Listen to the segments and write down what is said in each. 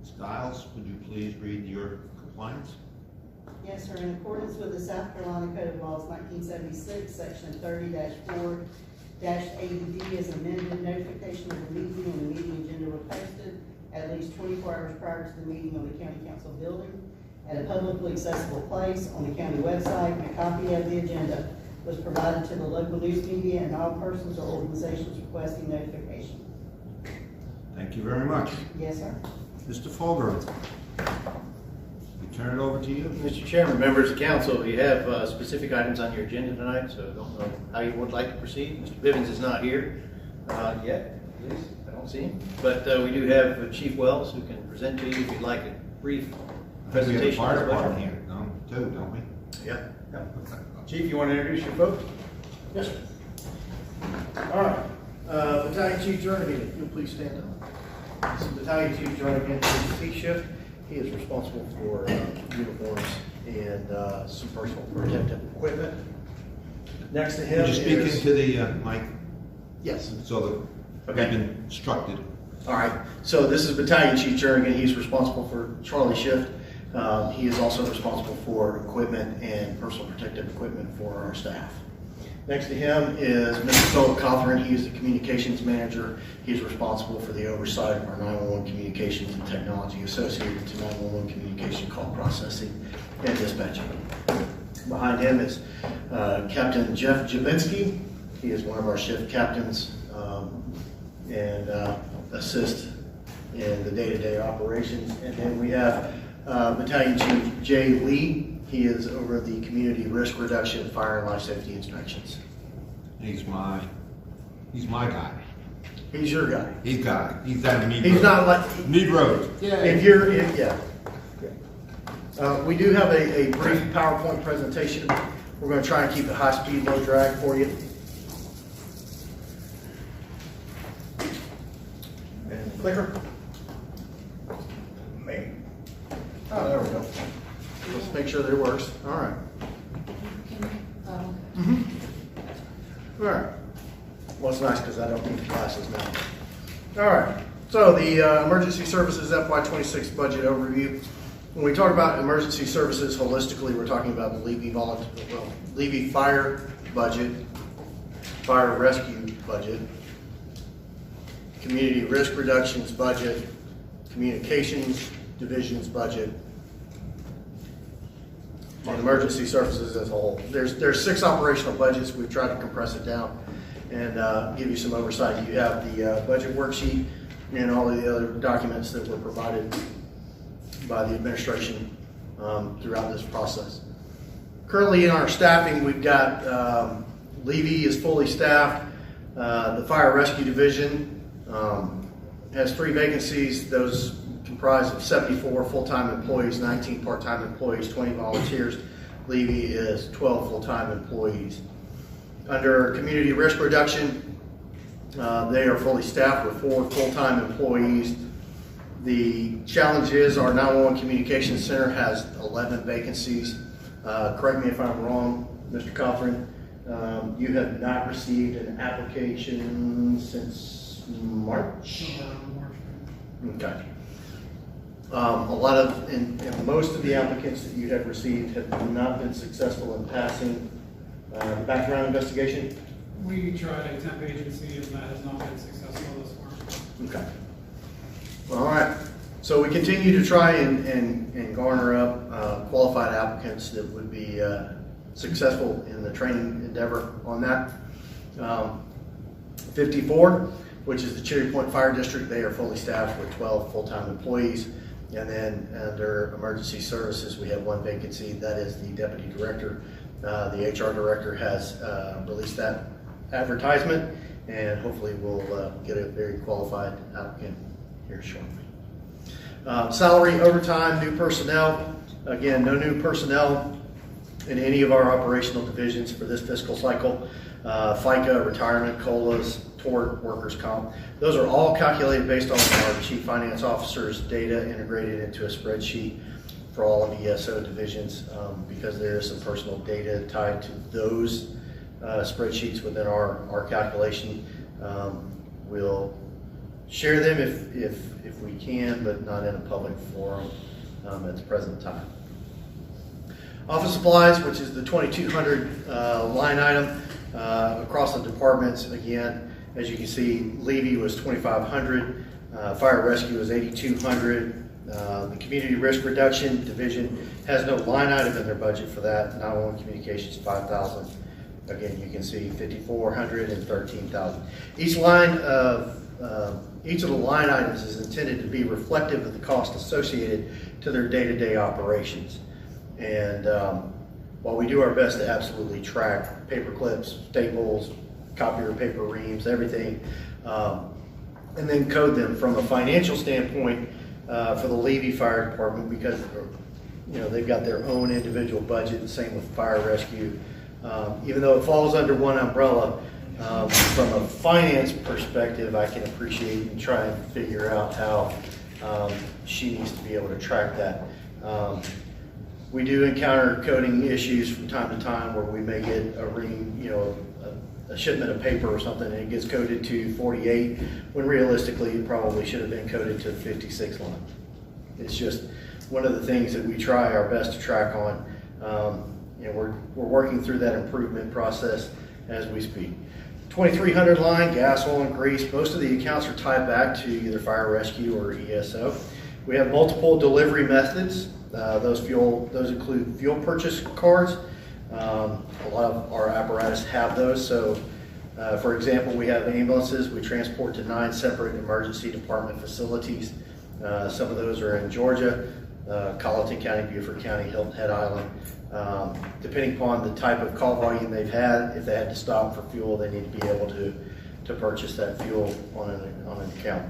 Stiles, would you please read your compliance? Yes, sir. In accordance with the South Carolina Code of Laws 1976, Section 30-4-80D is amended, notification of the meeting and the meeting agenda were posted at least 24 hours prior to the meeting on the County Council building at a publicly accessible place on the county website, and a copy of the agenda was provided to the local news media and all persons or organizations requesting notification. Thank you very much. Yes, sir. Mr. Fulger, we turn it over to you. Mr. Chairman, members of council, you have specific items on your agenda tonight, so I don't know how you would like to proceed. Mr. Bivens is not here yet, at least I don't see him. But we do have Chief Wells who can present to you if you'd like a brief presentation. We have a fire department here, too, don't we? Yeah. Chief, you want to introduce your folks? Yes, sir. All right. Battalion Chief Jernigan, if you'll please stand up. This is Battalion Chief Jernigan, C shift. He is responsible for uniforms and some personal protective equipment. Next to him Could you speak into the mic Yes. so that Okay. we've been instructed? All right. So this is Battalion Chief Jernigan. He's responsible for Charlie shift. He is also responsible for equipment and personal protective equipment for our staff. Next to him is Mr. Philip Cothran. He is the communications manager. He's responsible for the oversight of our 911 communications and technology associated to 911 communication call processing and dispatching. Behind him is Captain Jeff Jabinski. He is one of our shift captains and assists in the day-to-day operations. And then we have Battalion Chief Jay Lee. He is over the community risk reduction, fire and life safety inspections. He's my guy. He's your guy. He's down in Mead He's Road. not like, Mead Road. if you're, yeah. We do have a brief PowerPoint presentation. We're going to try and keep it high speed, low drag for you. And clicker. Maybe. Oh, there we go. Let's make sure that it works. All right. All right. Well, it's nice because I don't need the glasses now. All right. So the Emergency Services FY26 budget overview. When we talk about emergency services holistically, we're talking about the Levy fire budget, fire rescue budget, community risk reductions budget, communications divisions budget, and emergency services as a whole. There's 6 operational budgets. We've tried to compress it down and give you some oversight. You have the budget worksheet and all of the other documents that were provided by the administration throughout this process. Currently in our staffing, we've got Levy is fully staffed. The fire rescue division has 3 vacancies. Those comprised of 74 full-time employees, 19 part-time employees, 20 volunteers. Levy is 12 full-time employees. Under community risk reduction, they are fully staffed with 4 full-time employees. The challenge is our 911 Communications Center has 11 vacancies. Correct me if I'm wrong, Mr. Cothran, you have not received an application since March? Okay. And most of the applicants that you have received have not been successful in passing the background investigation? We tried a temp agency and that has not been successful thus far. Okay. All right. So we continue to try and garner up qualified applicants that would be successful in the training endeavor on that. 54, which is the Cherry Point Fire District, they are fully staffed with 12 full-time employees. And then under emergency services, we have 1 vacancy. That is the deputy director. The HR director has released that advertisement, and hopefully we'll get a very qualified applicant here shortly. Salary, overtime, new personnel. Again, no new personnel in any of our operational divisions for this fiscal cycle. FICA, retirement, COLAs, tort, workers' comp. Those are all calculated based on our chief finance officer's data integrated into a spreadsheet for all of ESO divisions because there is some personal data tied to those spreadsheets within our calculation. We'll share them if we can, but not in a public forum at the present time. Office supplies, which is the 2,200 line item across the departments. Again, as you can see, Levy was 2,500, fire rescue was 8,200. The community risk reduction division has no line item in their budget for that. 911 communications 5,000. Again, you can see 5,400 and 13,000. Each of the line items is intended to be reflective of the cost associated to their day-to-day operations. And while we do our best to absolutely track paper clips, staples, copier paper reams, everything, and then code them from a financial standpoint for the Levy Fire Department, because they've got their own individual budget, same with fire rescue. Even though it falls under one umbrella, from a finance perspective, I can appreciate and try and figure out how she needs to be able to track that. We do encounter coding issues from time to time where we may get a ream, a shipment of paper or something, and it gets coded to 48, when realistically it probably should have been coded to 56 line. It's just one of the things that we try our best to track on. We're working through that improvement process as we speak. 2,300 line, gas, oil, and grease. Most of the accounts are tied back to either fire rescue or ESO. We have multiple delivery methods. Those include fuel purchase cards. A lot of our apparatus have those. So, for example, we have ambulances. We transport to 9 separate emergency department facilities. Some of those are in Georgia, Colleton County, Beaufort County, Hilton Head Island. Depending upon the type of call volume they've had, if they had to stop for fuel, they need to be able to purchase that fuel on an account.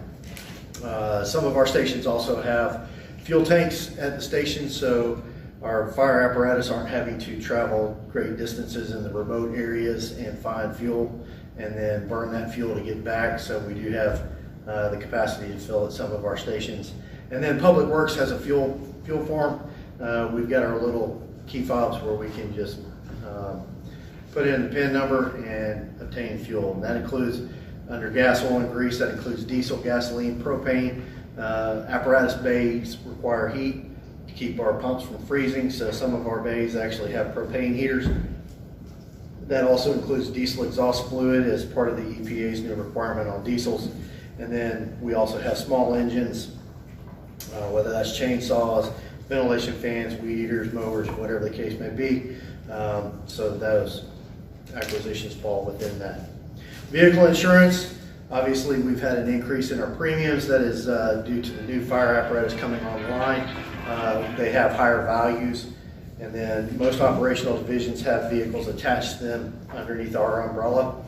Some of our stations also have fuel tanks at the station, so our fire apparatus aren't having to travel great distances in the remote areas and find fuel and then burn that fuel to get back. So we do have the capacity to fill at some of our stations. And then Public Works has a fuel farm. We've got our little key fobs where we can just put in the PIN number and obtain fuel. And that includes, under gas, oil, and grease, that includes diesel, gasoline, propane. Apparatus bays require heat to keep our pumps from freezing, so some of our bays actually have propane heaters. That also includes diesel exhaust fluid as part of the EPA's new requirement on diesels. And then we also have small engines, whether that's chainsaws, ventilation fans, weed eaters, mowers, whatever the case may be. So those acquisitions fall within that. Vehicle insurance, obviously we've had an increase in our premiums. That is due to the new fire apparatus coming online. They have higher values. And then most operational divisions have vehicles attached to them underneath our umbrella.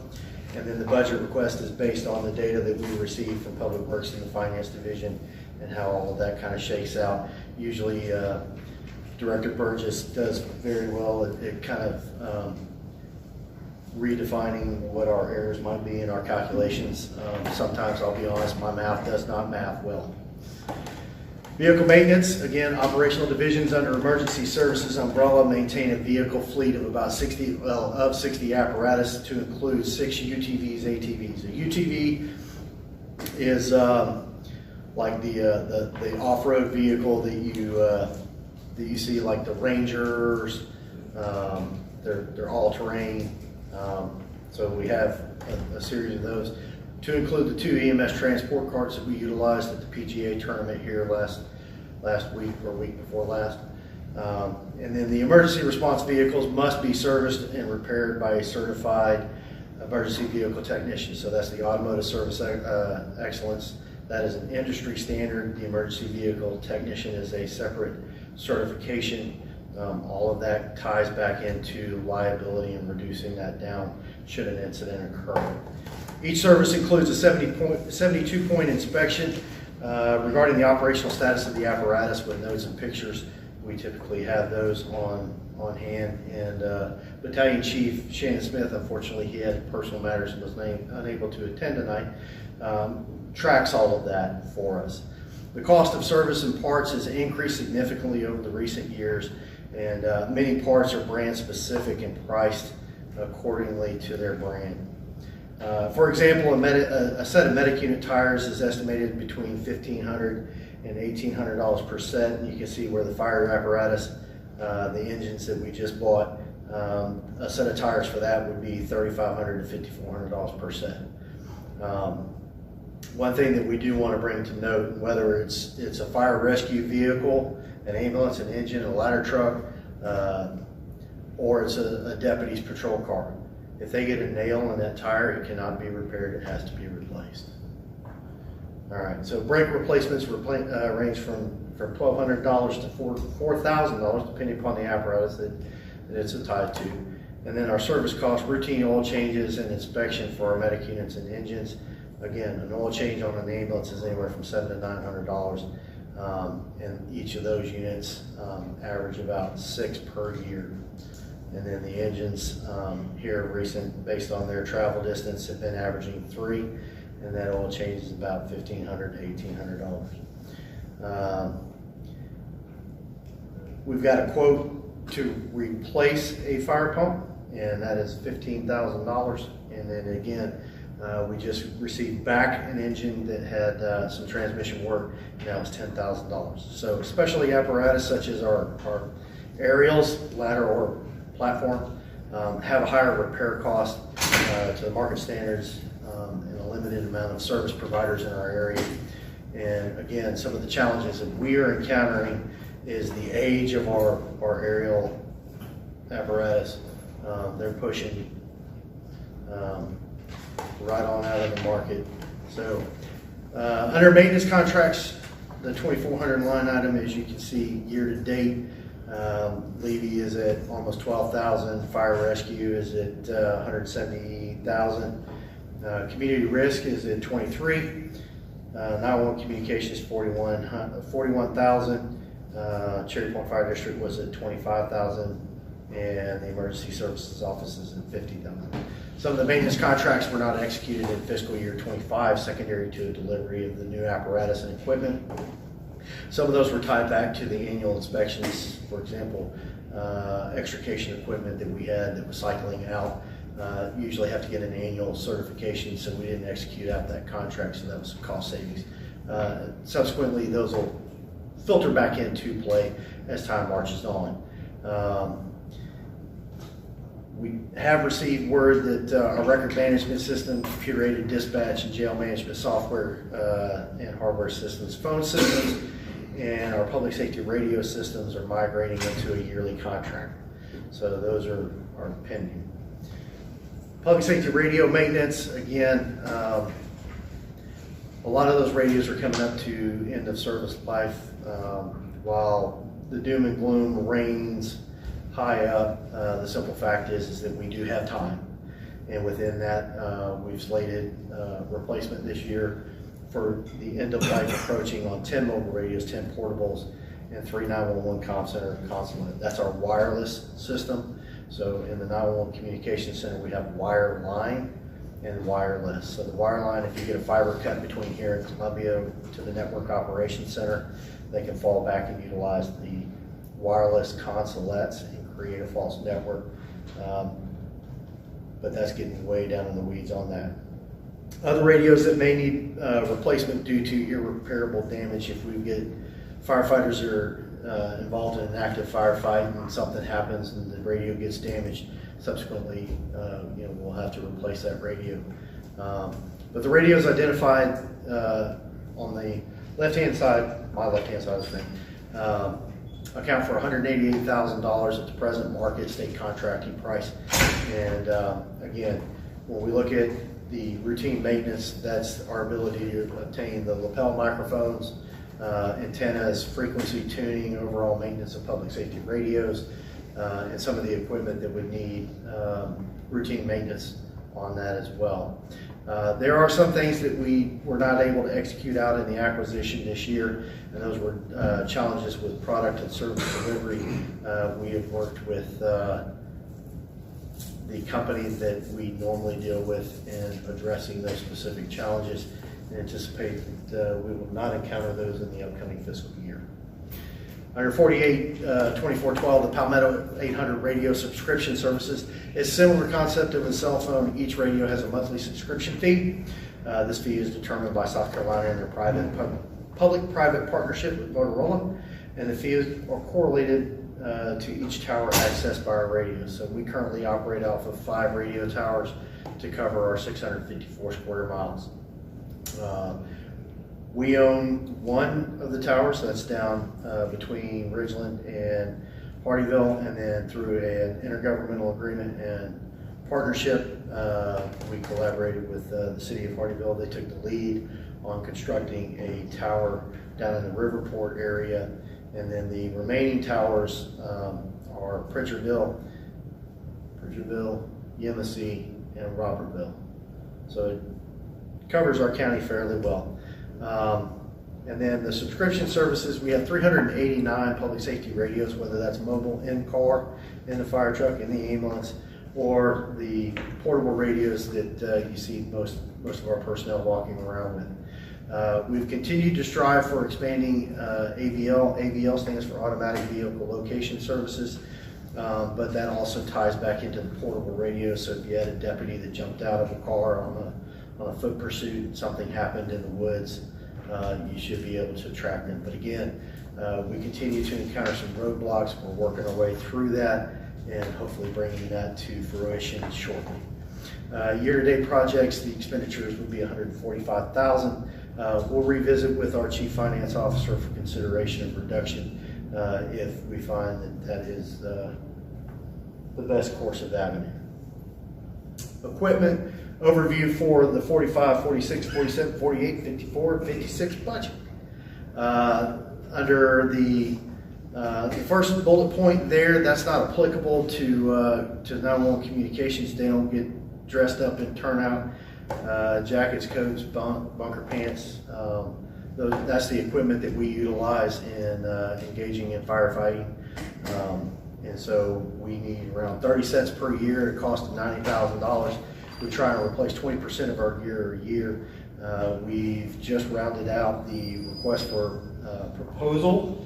And then the budget request is based on the data that we receive from Public Works and the Finance Division and how all of that kind of shakes out. Usually Director Burgess does very well at kind of redefining what our errors might be in our calculations. Sometimes, I'll be honest, my math does not math well. Vehicle maintenance, again, operational divisions under emergency services umbrella maintain a vehicle fleet of about 60 apparatus to include 6 UTVs, ATVs. A UTV is like the off-road vehicle that you see, like the Rangers. They're all-terrain. So we have a series of those. To include the 2 EMS transport carts that we utilized at the PGA tournament here last week or week before last. And then the emergency response vehicles must be serviced and repaired by a certified emergency vehicle technician. So that's the Automotive Service Excellence. That is an industry standard. The emergency vehicle technician is a separate certification. All of that ties back into liability and reducing that down should an incident occur. Each service includes a 72-point inspection regarding the operational status of the apparatus with notes and pictures. We typically have those on hand. And Battalion Chief Shannon Smith, unfortunately, he had personal matters and was unable to attend tonight, tracks all of that for us. The cost of service and parts has increased significantly over the recent years, and many parts are brand specific and priced accordingly to their brand. For example, a set of medic unit tires is estimated between $1,500 and $1,800 per set. And you can see where the fire apparatus, the engines that we just bought, a set of tires for that would be $3,500 to $5,400 per set. One thing that we do want to bring to note, whether it's a fire rescue vehicle, an ambulance, an engine, a ladder truck, or it's a deputy's patrol car, if they get a nail in that tire, it cannot be repaired, it has to be replaced. All right, so brake replacements range from $1,200 to $4,000, depending upon the apparatus that it's tied to. And then our service costs, routine oil changes and inspection for our medic units and engines. Again, an oil change on an ambulance is anywhere from $700 to $900, and each of those units average about 6 per year. And then the engines here recent, based on their travel distance, have been averaging 3, and that oil change is about $1,500 to $1,800. We've got a quote to replace a fire pump, and that is $15,000. And then again, we just received back an engine that had some transmission work, and that was $10,000. So especially apparatus such as our aerials, ladder or platform, have a higher repair cost to the market standards, and a limited amount of service providers in our area. And again, some of the challenges that we are encountering is the age of our aerial apparatus. They're pushing right on out of the market. So under maintenance contracts, the 2,400 line item, as you can see, year to date, Levy is at almost 12,000. Fire rescue is at 170,000. Community risk is at 23. 911 communications 41,000. Cherry Point Fire District was at 25,000, and the emergency services office is at 50,000. Some of the maintenance contracts were not executed in fiscal year 25, secondary to a delivery of the new apparatus and equipment. Some of those were tied back to the annual inspections. For example, extrication equipment that we had that was cycling out usually have to get an annual certification, so we didn't execute out that contract, so that was some cost savings. Subsequently, those will filter back into play as time marches on. We have received word that our record management system, computer-aided dispatch, and jail management software and hardware systems, phone systems, and our public safety radio systems are migrating into a yearly contract. So those are pending. Public safety radio maintenance, again, a lot of those radios are coming up to end of service life. While the doom and gloom reigns high up, the simple fact is that we do have time, and within that we've slated replacement this year for the end of life approaching on 10 mobile radios, 10 portables, and 3 911 comm center consulate. That's our wireless system. So in the 911 communication center, we have wireline and wireless. So the wireline, if you get a fiber cut between here and Columbia to the network operations center, they can fall back and utilize the wireless consulates and create a false network. But that's getting way down in the weeds on that. Other radios that may need replacement due to irreparable damage, if we get firefighters that are involved in an active firefight and something happens and the radio gets damaged, subsequently we'll have to replace that radio. But the radios identified on the left-hand side, my left-hand side of the thing, account for $188,000 at the present market state contracting price. And again, when we look at the routine maintenance, that's our ability to obtain the lapel microphones, antennas, frequency tuning, overall maintenance of public safety radios, and some of the equipment that would need routine maintenance on that as well. There are some things that we were not able to execute out in the acquisition this year, and those were challenges with product and service delivery. We have worked with the company that we normally deal with in addressing those specific challenges, and anticipate that we will not encounter those in the upcoming fiscal year. Under 48-2412, the Palmetto 800 radio subscription services is similar concept of a cell phone. Each radio has a monthly subscription fee. This fee is determined by South Carolina and their public-private partnership with Motorola, and the fees are correlated to each tower accessed by our radios. So we currently operate off of 5 radio towers to cover our 654 square miles. We own one of the towers, so that's down between Ridgeland and Hardyville, and then through an intergovernmental agreement and partnership, we collaborated with the city of Hardyville. They took the lead on constructing a tower down in the Riverport area, and then the remaining towers are Pritchardville, Yemassee, and Robertville. So it covers our county fairly well. And then the subscription services, we have 389 public safety radios, whether that's mobile, in car, in the fire truck, in the ambulance, or the portable radios that you see most of our personnel walking around with. We've continued to strive for expanding AVL. AVL stands for Automatic Vehicle Location Services, but that also ties back into the portable radio. So if you had a deputy that jumped out of a car on a foot pursuit, something happened in the woods, you should be able to track them. But again, we continue to encounter some roadblocks. We're working our way through that and hopefully bringing that to fruition shortly. Year-to-date projects, the expenditures would be $145,000. We'll revisit with our Chief Finance Officer for consideration of reduction if we find that is the best course of avenue. Equipment overview for the 45, 46, 47, 48, 54, 56 budget. Under the first bullet point there, that's not applicable to 911 communications. They don't get dressed up in turnout jackets, coats, bunker pants. That's the equipment that we utilize in engaging in firefighting. And so we need around 30 sets per year at a cost of $90,000. We try and replace 20% of our gear a year. We've just rounded out the request for proposal.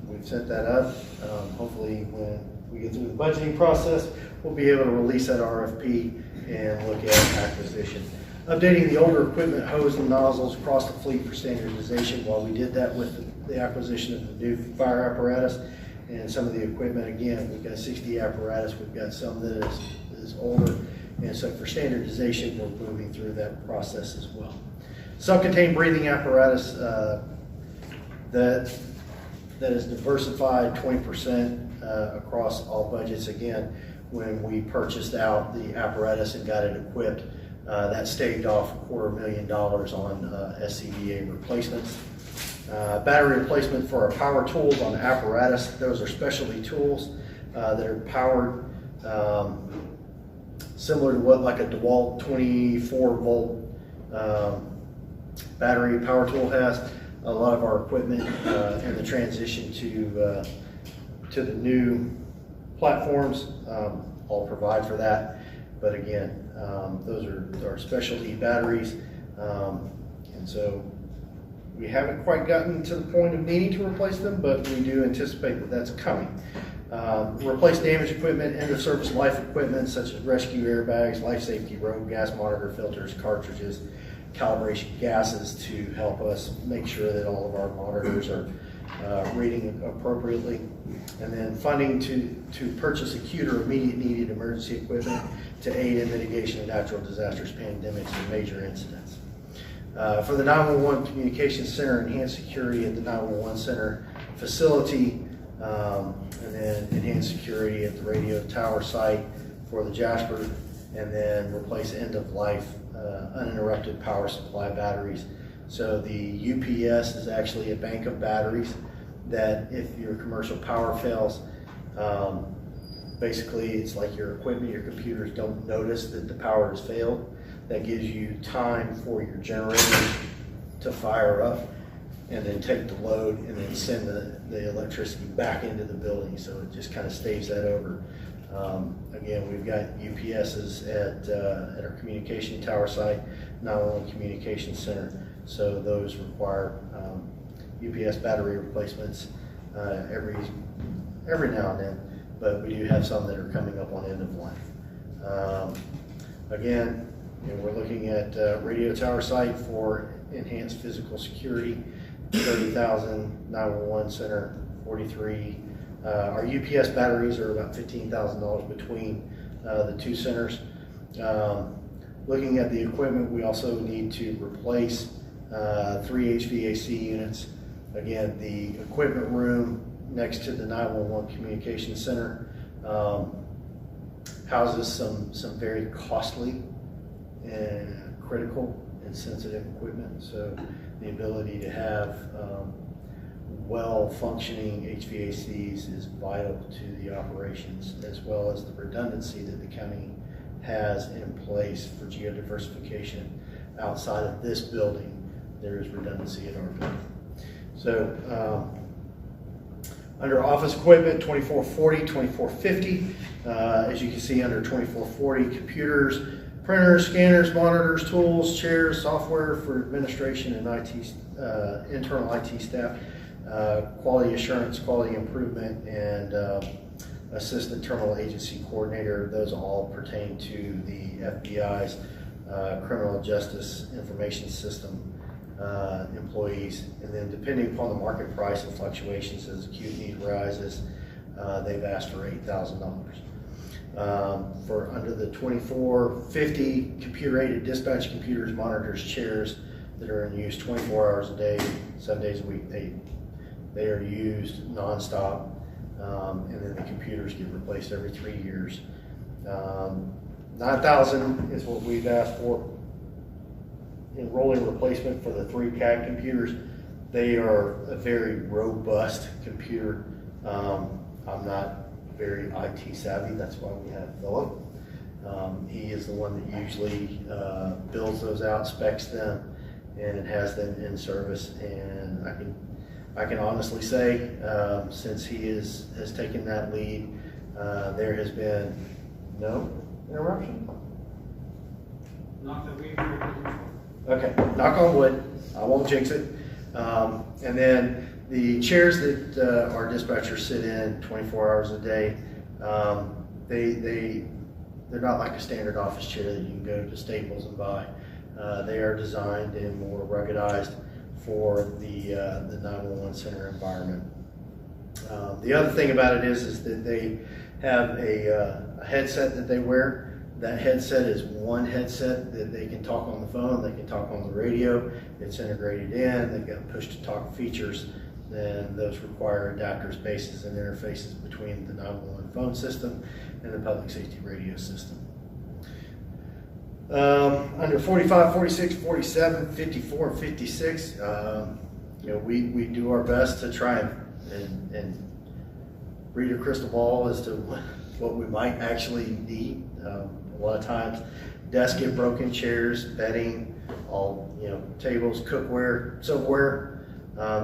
We've sent that up. Hopefully when we get through the budgeting process, we'll be able to release that RFP and look at acquisition. Updating the older equipment, hose and nozzles across the fleet for standardization. While we did that with the acquisition of the new fire apparatus and some of the equipment, again, we've got 60 apparatus, we've got some that is older, and so for standardization, we're moving through that process as well. Self-contained breathing apparatus that is diversified 20% across all budgets. Again, when we purchased out the apparatus and got it equipped, that staved off $250,000 on SCBA replacements. Battery replacement for our power tools on apparatus. Those are specialty tools that are powered similar to what like a DeWalt 24 volt battery power tool has. A lot of our equipment and the transition to the new platforms all provide for that. But again, those are our specialty batteries, and so we haven't quite gotten to the point of needing to replace them, but we do anticipate that that's coming. Replace damaged equipment, end of service life equipment such as rescue airbags, life safety road gas monitor filters, cartridges, calibration gases to help us make sure that all of our monitors are reading appropriately. And then funding to purchase acute or immediate needed emergency equipment to aid in mitigation of natural disasters, pandemics, and major incidents. For the 911 Communications Center, enhanced security at the 911 Center facility, and then enhanced security at the radio tower site for the Jasper, and then replace end-of-life uninterrupted power supply batteries. So the UPS is actually a bank of batteries that if your commercial power fails, basically it's like your equipment, your computers don't notice that the power has failed. That gives you time for your generator to fire up and then take the load and then send the electricity back into the building. So it just kind of staves that over. Again, we've got UPSs at our communication tower site, 911 Communication Center. So those require UPS battery replacements. every now and then, but we do have some that are coming up on end of life. Again, we're looking at radio tower site for enhanced physical security, 30,000, 911 center, 43. Our UPS batteries are about $15,000 between the two centers. Looking at the equipment, we also need to replace 3 HVAC units. Again, the equipment room next to the 911 communication center houses some very costly and critical and sensitive equipment. So the ability to have well-functioning HVACs is vital to the operations, as well as the redundancy that the county has in place for geodiversification. Outside of this building, there is redundancy at our building. So under office equipment, 2440, 2450. As you can see under 2440, computers, printers, scanners, monitors, tools, chairs, software for administration and IT, internal IT staff, quality assurance, quality improvement, and assistant terminal agency coordinator. Those all pertain to the FBI's criminal justice information system employees. And then depending upon the market price and fluctuations as acute need rises, they've asked for $8,000. For under the 2450, computer-aided dispatch computers, monitors, chairs that are in use 24 hours a day, 7 days a week. They are used nonstop, and then the computers get replaced every 3 years. 9,000 is what we've asked for in rolling replacement for the 3 CAD computers. They are a very robust computer. I'm not very IT savvy, that's why we have Philip. He is the one that usually builds those out, specs them, and has them in service. And I can honestly say, since he has taken that lead, there has been no interruption. Not that we've heard before. Okay, knock on wood, I won't jinx it. And then the chairs that our dispatchers sit in 24 hours a day, they're not like a standard office chair that you can go to Staples and buy. They are designed and more ruggedized for the 911 center environment. The other thing about it is that they have a headset that they wear. That headset is one headset that they can talk on the phone, they can talk on the radio, it's integrated in, they've got push-to-talk features, and those require adapter spaces and interfaces between the 911 phone system and the public safety radio system. Under 45, 46, 47, 54, and 56, we do our best to try and read a crystal ball as to what we might actually need. A lot of times desks get broken, chairs, bedding, tables, cookware, silverware.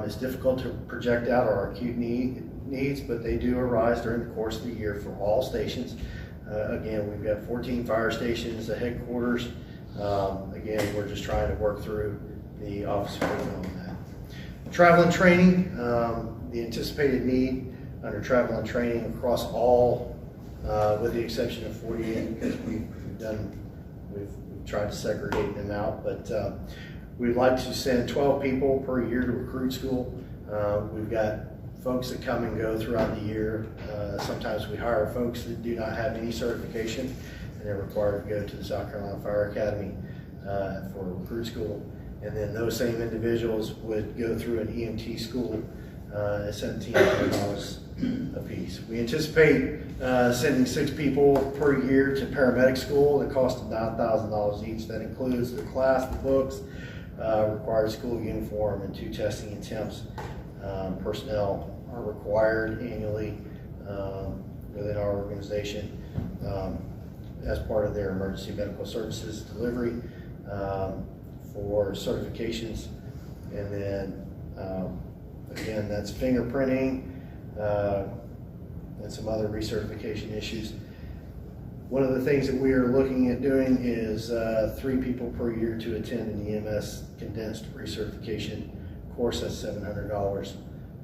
It's difficult to project out our acute needs, but they do arise during the course of the year for all stations. Again, we've got 14 fire stations, the headquarters. Again, we're just trying to work through the office equipment on that. Travel and training, the anticipated need under travel and training across all, with the exception of 48, because we've tried to segregate them out, but we'd like to send 12 people per year to recruit school. We've got folks that come and go throughout the year. Sometimes we hire folks that do not have any certification, and they're required to go to the South Carolina Fire Academy for recruit school. And then those same individuals would go through an EMT school at $1,700 a piece. We anticipate sending 6 people per year to paramedic school. The cost of $9,000 each. That includes the class, the books, required school uniform, and 2 testing attempts. Personnel are required annually within our organization as part of their emergency medical services delivery for certifications. And then again, that's fingerprinting and some other recertification issues. One of the things that we are looking at doing is 3 people per year to attend an EMS condensed recertification course. That's $700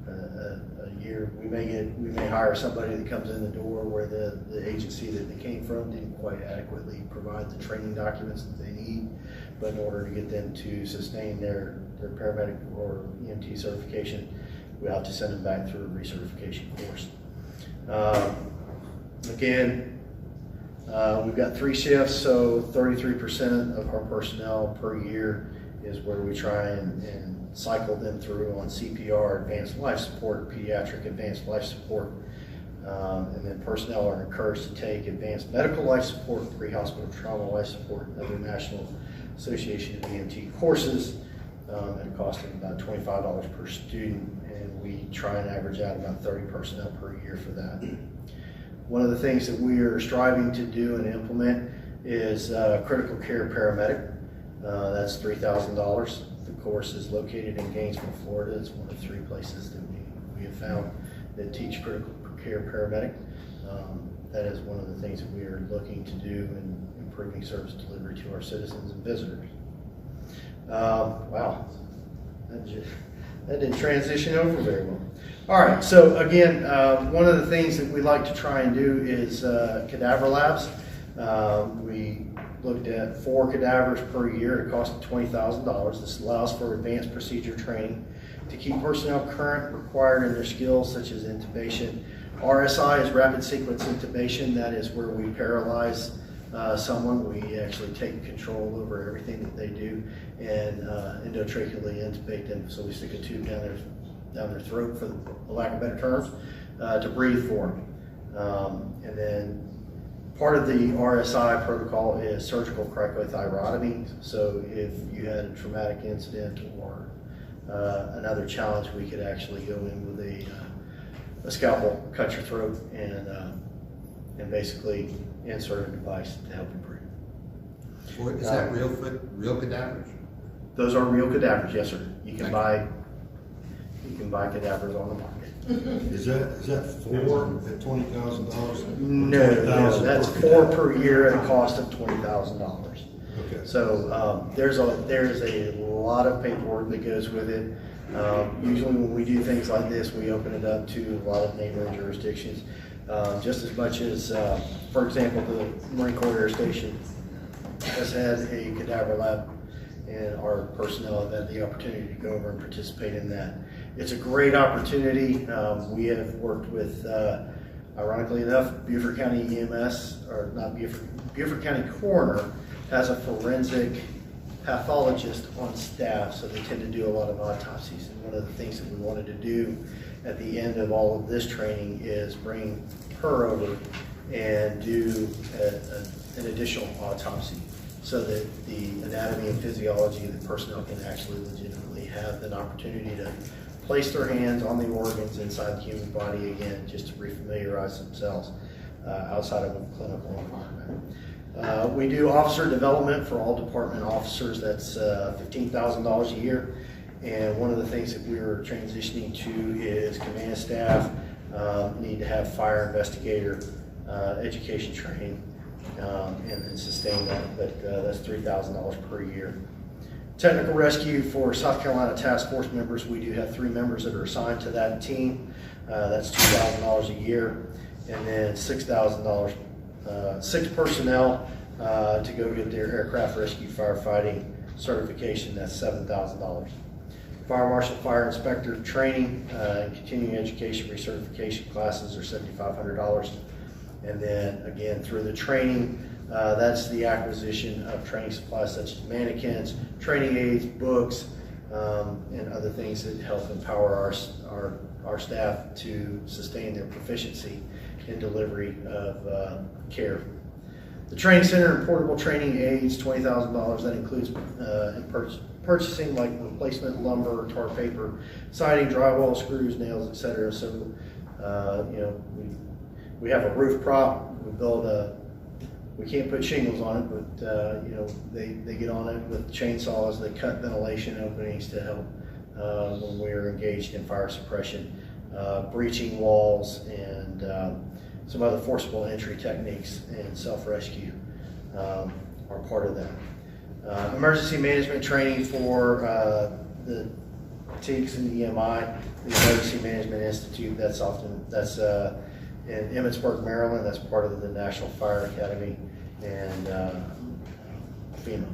a year. We may hire somebody that comes in the door where the agency that they came from didn't quite adequately provide the training documents that they need, but in order to get them to sustain their paramedic or EMT certification, we have to send them back through a recertification course. Again, we've got 3 shifts, so 33% of our personnel per year is where we try and cycle them through on CPR, advanced life support, pediatric advanced life support, and then personnel are encouraged to take advanced medical life support, pre-hospital trauma life support, and other National Association of EMT courses at a cost of about $25 per student, and we try and average out about 30 personnel per year for that. One of the things that we are striving to do and implement is critical care paramedic. That's $3,000. The course is located in Gainesville, Florida. It's one of 3 places that we have found that teach critical care paramedic. That is one of the things that we are looking to do in improving service delivery to our citizens and visitors. Wow, that didn't transition over very well. All right, so again, one of the things that we like to try and do is cadaver labs. We looked at 4 cadavers per year at a cost of $20,000. This allows for advanced procedure training to keep personnel current, required in their skills such as intubation. RSI is rapid sequence intubation. That is where we paralyze someone. We actually take control over everything that they do and endotracheally intubate them. So we stick a tube down their throat, for the lack of better terms, to breathe for them. And then part of the RSI protocol is surgical cricothyrotomy. So if you had a traumatic incident or another challenge, we could actually go in with a scalpel, cut your throat, and basically insert a device to help you breathe. Is that real cadavers? Those are real cadavers, yes, sir. You can buy cadavers on the market. Is that 4 at $20,000? No, that's 4 per year at a cost of $20,000. Okay. So there's a lot of paperwork that goes with it. Usually when we do things like this, we open it up to a lot of neighboring jurisdictions. Just as much as, for example, the Marine Corps Air Station has had a cadaver lab, and our personnel have had the opportunity to go over and participate in that. It's a great opportunity. We have worked with, ironically enough, Beaufort County EMS, or not Beaufort County Coroner has a forensic pathologist on staff, so they tend to do a lot of autopsies. And one of the things that we wanted to do at the end of all of this training is bring her over and do an additional autopsy, so that the anatomy and physiology of the personnel can actually legitimately have an opportunity to place their hands on the organs inside the human body again, just to refamiliarize themselves outside of a clinical environment. We do officer development for all department officers. That's $15,000 a year. And one of the things that we're transitioning to is command staff need to have fire investigator education training and sustain that, but that's $3,000 per year. Technical rescue for South Carolina Task Force members, we do have 3 members that are assigned to that team. That's $2,000 a year, and then $6,000, 6 personnel to go get their aircraft rescue firefighting certification. That's $7,000. Fire marshal, fire inspector training, continuing education recertification classes are $7,500. And then again, through the training, that's the acquisition of training supplies such as mannequins, training aids, books, and other things that help empower our staff to sustain their proficiency in delivery of care. The training center and portable training aids, $20,000. That includes purchasing like replacement lumber, tar paper, siding, drywall, screws, nails, etc. So, you know, we have a roof prop. We can't put shingles on it, but you know, they get on it with chainsaws. They cut ventilation openings to help when we're engaged in fire suppression, breaching walls, and some other forcible entry techniques and self-rescue are part of that. Emergency management training for the TEACS and EMI, the Emergency Management Institute. That's in Emmitsburg, Maryland. That's part of the National Fire Academy and FEMA.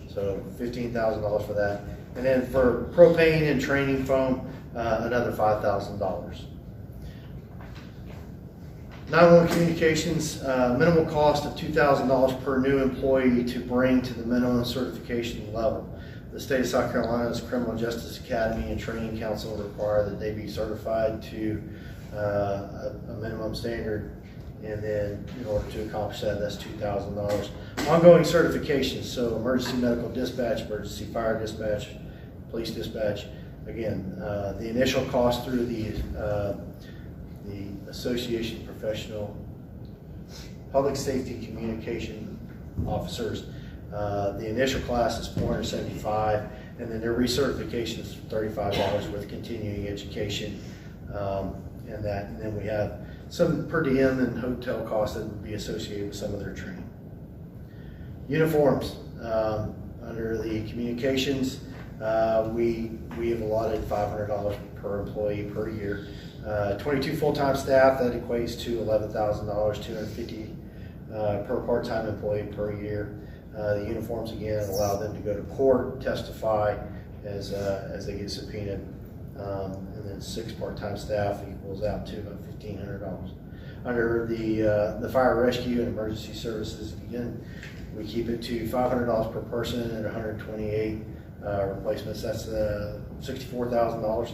So $15,000 for that. And then for propane and training foam, another $5,000. 911 communications, minimal cost of $2,000 per new employee to bring to the minimum certification level. The state of South Carolina's Criminal Justice Academy and Training Council require that they be certified to a minimum standard, and then in order to accomplish that, that's $2,000. Ongoing certifications, so emergency medical dispatch, emergency fire dispatch, police dispatch. Again, the initial cost through the Association of Professional Public Safety Communication Officers, the initial class is $475, and then their recertification is $35 with continuing education, and then we have some per diem and hotel costs that would be associated with some of their training. Uniforms, under the communications, we have allotted $500 per employee per year. 22 full-time staff, that equates to $11,000, $250 per part-time employee per year. The uniforms, again, allow them to go to court, testify as they get subpoenaed. And then 6 part-time staff equals out to about $1,500. Under the fire rescue and emergency services, again, we keep it to $500 per person and 128 replacements. That's $64,000.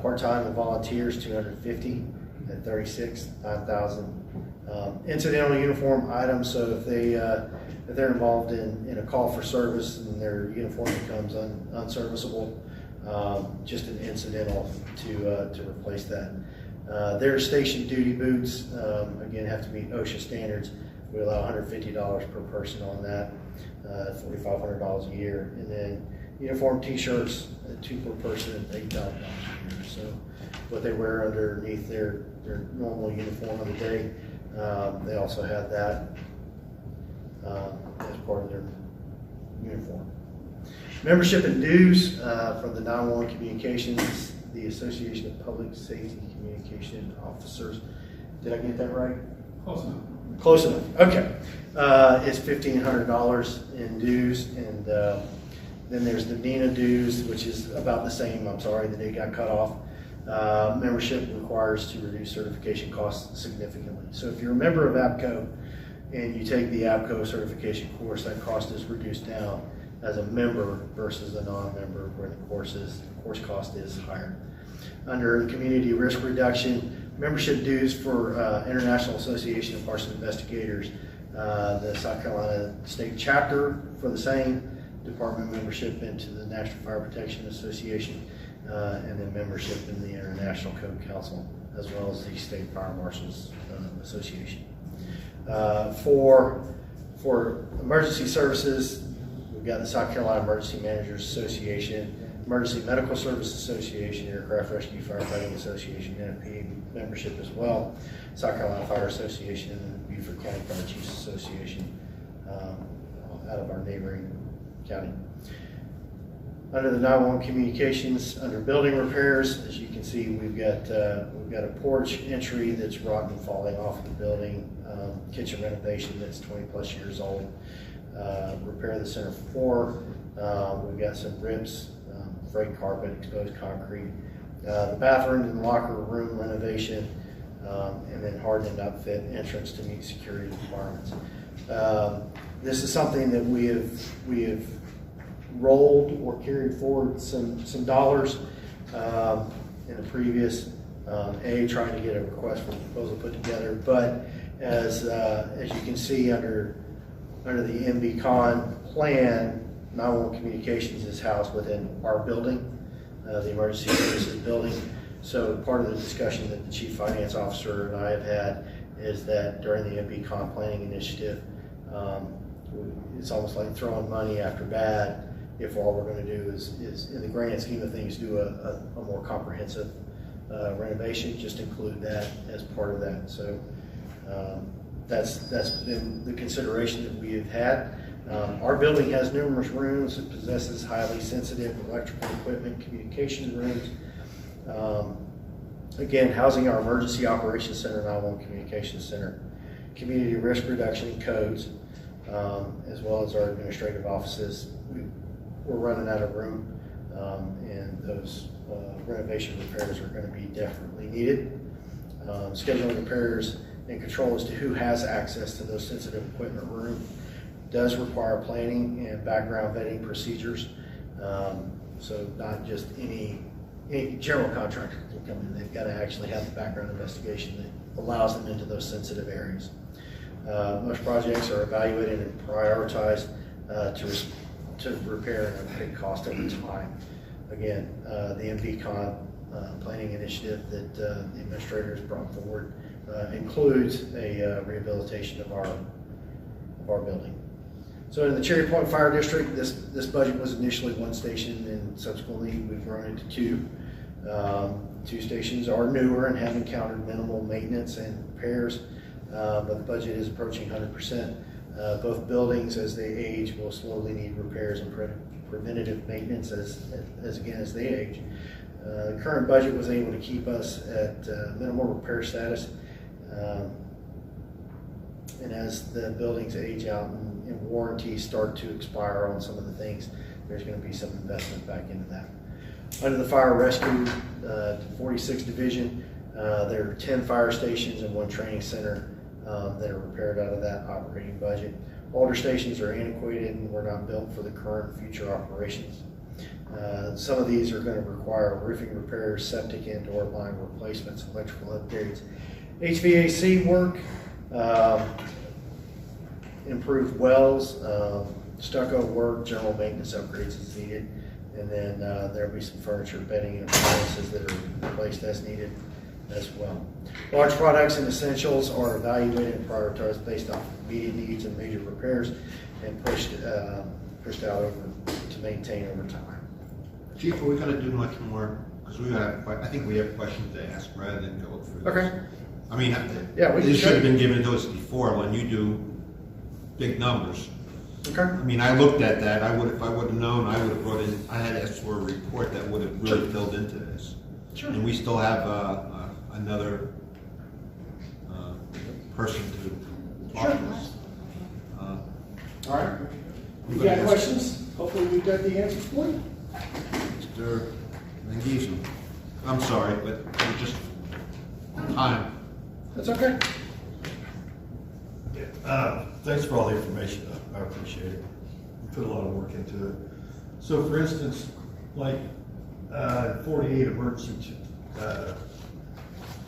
Part-time and volunteers, $250 at $36, $9,000. Incidental uniform items, so if they're involved in a call for service and their uniform becomes unserviceable, just an incidental to replace that. Their station duty boots, again, have to meet OSHA standards. We allow $150 per person on that, $4,500 a year. And then uniform t-shirts, 2 per person, $8,000 a year. So what they wear underneath their normal uniform of the day, they also have that as part of their uniform. Membership and dues from the 911 Communications, the Association of Public Safety Communication Officers. Did I get that right? Close enough. Close enough. Okay. It's $1,500 in dues, and then there's the NENA dues, which is about the same. I'm sorry that it got cut off. Membership requires to reduce certification costs significantly. So if you're a member of APCO and you take the APCO certification course, that cost is reduced down as a member versus a non-member, where the course cost is higher. Under community risk reduction, membership dues for International Association of Arson Investigators, the South Carolina State Chapter for the same, department membership into the National Fire Protection Association, and then membership in the International Code Council, as well as the State Fire Marshals Association. For emergency services, we've got the South Carolina Emergency Managers Association, Emergency Medical Service Association, Aircraft Rescue Firefighting Association, NFP membership as well, South Carolina Fire Association, and the Beaufort County Fire Chiefs Association out of our neighboring county. Under the 911 communications, under building repairs, as you can see, we've got a porch entry that's rotten, falling off of the building, kitchen renovation that's 20 plus years old, repair the center floor. We've got some rips, frayed carpet, exposed concrete, the bathroom and locker room renovation, and then hardened upfit entrance to meet security requirements. This is something that we have rolled or carried forward some dollars in the previous trying to get a request for proposal put together, but as you can see under the MB-Con plan, 911 communications is housed within our building, the emergency services building. So part of the discussion that the Chief Finance Officer and I have had is that during the MB-Con planning initiative, it's almost like throwing money after bad if all we're going to do is in the grand scheme of things, do a more comprehensive renovation, just include that as part of that. So that's been the consideration that we have had. Our building has numerous rooms. It possesses highly sensitive electrical equipment, communication rooms. Again, housing our Emergency Operations Center, 911 Communications Center, Community Risk Reduction and Codes, as well as our administrative offices. We're running out of room, and those renovation repairs are going to be definitely needed. Scheduling repairs and control as to who has access to those sensitive equipment room does require planning and background vetting procedures. So not just any general contractor can come in. They've got to actually have the background investigation that allows them into those sensitive areas. Most projects are evaluated and prioritized to repair and pay cost over time. Again, the MVCon planning initiative that the administrators brought forward includes a rehabilitation of our building. So in the Cherry Point Fire District, this budget was initially 1 station, and subsequently we've grown it to 2. 2 stations are newer and have encountered minimal maintenance and repairs, but the budget is approaching 100%. Both buildings, as they age, will slowly need repairs and preventative maintenance as they age. The current budget was able to keep us at minimal repair status, and as the buildings age out and warranties start to expire on some of the things, there's going to be some investment back into that. Under the Fire Rescue 46 Division, there are 10 fire stations and 1 training center that are repaired out of that operating budget. Older stations are antiquated and were not built for the current and future operations. Some of these are going to require roofing repairs, septic and/or line replacements, electrical upgrades, HVAC work, improved wells, stucco work, general maintenance upgrades as needed, and then there'll be some furniture, bedding, and appliances that are replaced as needed as well. Large products and essentials are evaluated and prioritized based off immediate needs and major repairs, and pushed out over to maintain over time. Chief, are we gonna do much more? Because I think we have questions to ask rather than go through this. Okay. I mean, Yeah, we this can should have been given to us before when you do big numbers. Okay. I mean, I looked at that. If I would have known, I would have brought in, I had asked for a report that would have really filled into this. Sure. And we still have another person to talk to us. All right. You got questions? Hopefully we've got the answers for you. Mr. Mengizu, I'm sorry, but we're just time. That's okay. Thanks for all the information. I appreciate it. You put a lot of work into it. So for instance, like 48 emergency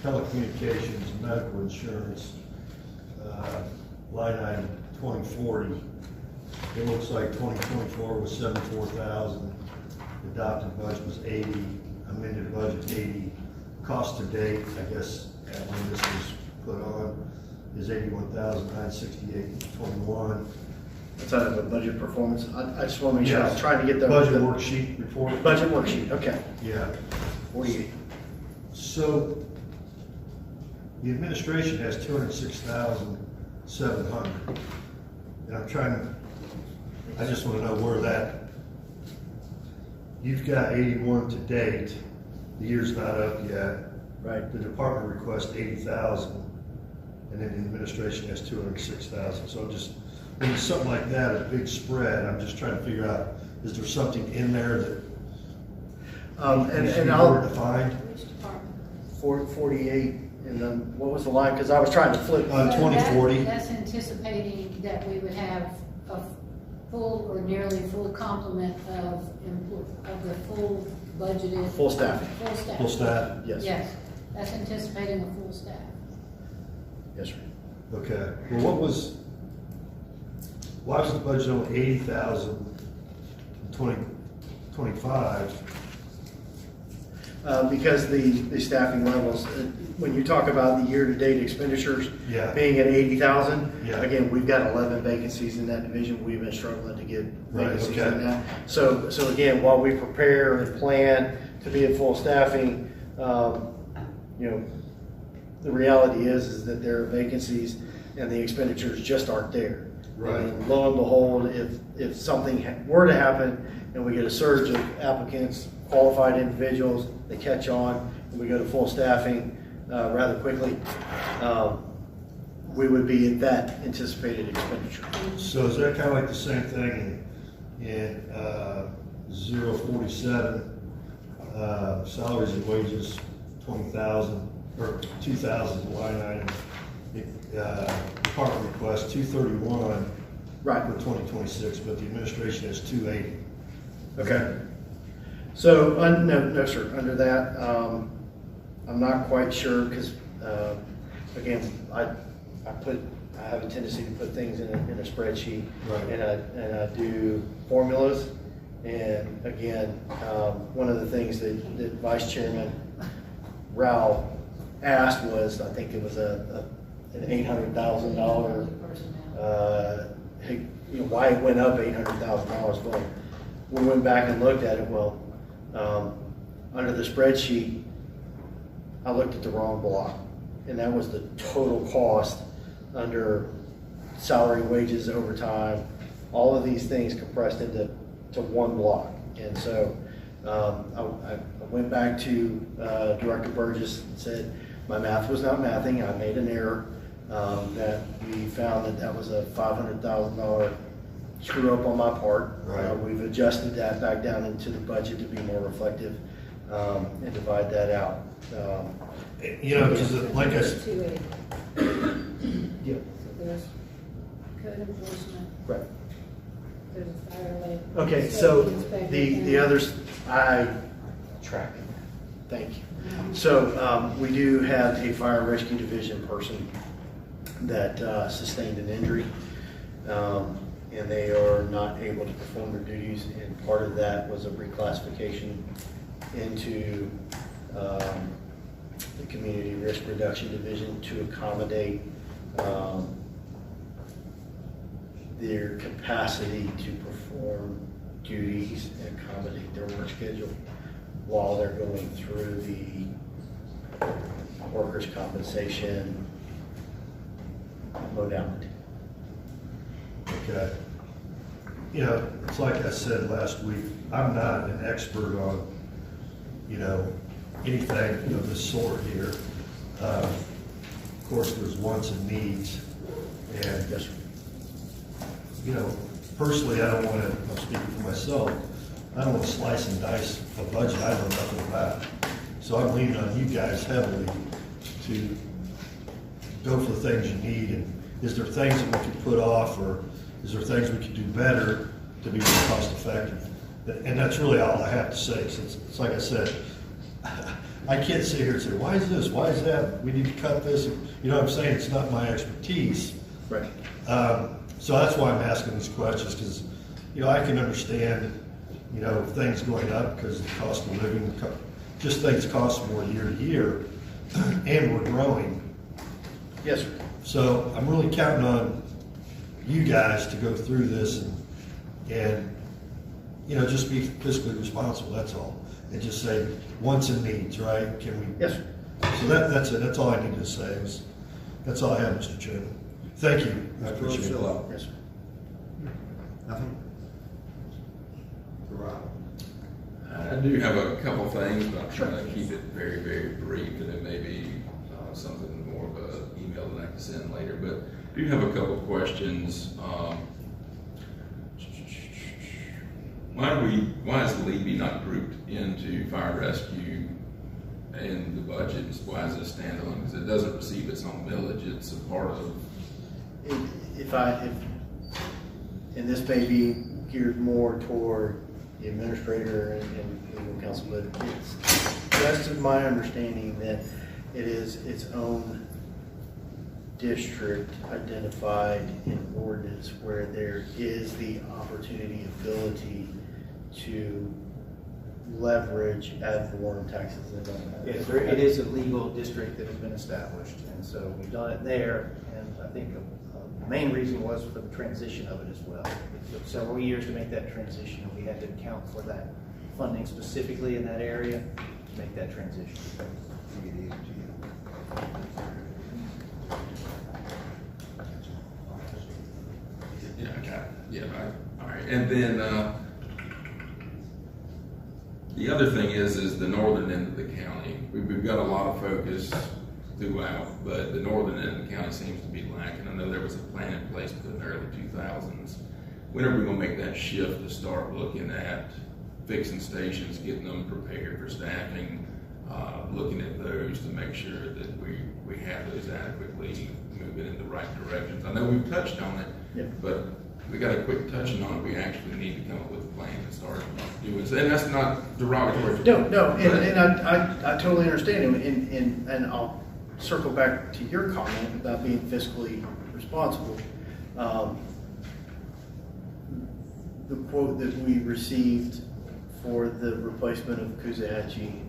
telecommunications, medical insurance, line item 2040, it looks like 2024 was 74,000. Adopted budget was 80, amended budget 80. Cost to date, I guess, when this was put on, is 81,968.21. That's out of the budget performance. I just want to make sure, I'm trying to get the Budget worksheet report? Budget worksheet, okay. Yeah. 48. So, the administration has 206,700. And I just want to know where that, you've got 81 to date, the year's not up yet. Right. The department requests 80,000, and then the administration has 206,000. So when it's something like that, a big spread, I'm just trying to figure out, is there something in there that needs to be more defined? 48, and then what was the line? Because I was trying to flip. On 2040. That's anticipating that we would have a full or nearly full complement of the full budgeted. Full staffing. Full staff. Full staff? Yes. Yes, that's anticipating a full staff. Yes, sir. Okay. Well, why was the budget only 80,000 in 2025? Because the staffing levels, when you talk about the year-to-date expenditures Yeah. being at 80,000, Yeah. again, we've got 11 vacancies in that division. We've been struggling to get Right, vacancies okay. in that. So again, while we prepare and plan to be at full staffing, the reality is that there are vacancies and the expenditures just aren't there. Right. And lo and behold, if something were to happen and we get a surge of applicants, qualified individuals, they catch on, and we go to full staffing rather quickly, we would be at that anticipated expenditure. So is that kind of like the same thing in 047, salaries and wages, 20,000, or 2,000 line item, department request 231 Right. for 2026, but the administration has 280. Okay. So, no, sir, under that, I'm not quite sure, because, again, I have a tendency to put things in a spreadsheet. Right. And I do formulas, and again, one of the things that Vice Chairman Rao asked was, I think it was an $800,000, why it went up $800,000. Well, we went back and looked at it. Well, under the spreadsheet, I looked at the wrong block, and that was the total cost under salary, wages, overtime, all of these things compressed into one block. And so I went back to Director Burgess and said, my math was not mathing, I made an error, that we found that was a $500,000 screw up on my part. Right. We've adjusted that back down into the budget to be more reflective, and divide that out. You know, because like I said, 280. Yeah. So there's code enforcement, Right. there's a fire lane. Okay, so safety inspector, the others, I track. Thank you. So we do have a fire rescue division person that sustained an injury, and they are not able to perform their duties, and part of that was a reclassification into the community risk reduction division to accommodate their capacity to perform duties and accommodate their work schedule while they're going through the workers' compensation modality. okay. You know, it's like I said last week, I'm not an expert on, you know, anything of this sort here. Of course, there's wants and needs, and Yes, sir. you know, personally, I don't want to, I'm speaking for myself, I don't want to slice and dice a budget I know nothing about. So I'm leaning on you guys heavily to go for the things you need, and is there things that we could put off, or is there things we could do better to be more cost effective? And that's really all I have to say. So it's like I said, I can't sit here and say, why is this, why is that, we need to cut this, you know what I'm saying, it's not my expertise. Right. So that's why I'm asking these questions, because, you know, I can understand, you know, things going up because of the cost of living, just things cost more year to year, and we're growing. Yes, sir. So I'm really counting on you guys to go through this and you know, just be fiscally responsible, that's all. And just say wants and needs, right? Can we? Yes, sir. So that's it, that's all I need to say. That's all I have, Mr. Chairman. Thank you. I Mr. appreciate it. Rosillo. Yes, sir. Nothing? Rob? I do have a couple things, but I'm trying to keep it very, very brief, and it may be something more of an email that I can send later, but I do have a couple of questions. Why is Levy not grouped into fire rescue in the budget? Why is it standalone? Because it doesn't receive its own millage, it's a part of. And this may be geared more toward the administrator and legal counsel, but it's best of my understanding that it is its own district identified in ordinance where there is the opportunity, ability to leverage ad valorem taxes and all that. It is a legal district that has been established, and so we've done it there, and I think the main reason was for the transition of it as well. It took several years to make that transition, and we had to account for that funding specifically in that area to make that transition. Yeah, all right, and then, the other thing is the northern end of the county. We've got a lot of focus throughout, but the northern end of the county seems to be lacking. I know there was a plan in place in the early 2000s. When are we gonna make that shift to start looking at fixing stations, getting them prepared for staffing, looking at those to make sure that we have those adequately moving in the right directions? I know we've touched on it, Yeah. but we got to quit touching on it. We actually need to come up with a plan and start doing this. And that's not derogatory. No, and I totally understand, and I'll circle back to your comment about being fiscally responsible. The quote that we received for the replacement of Kuzahatchee,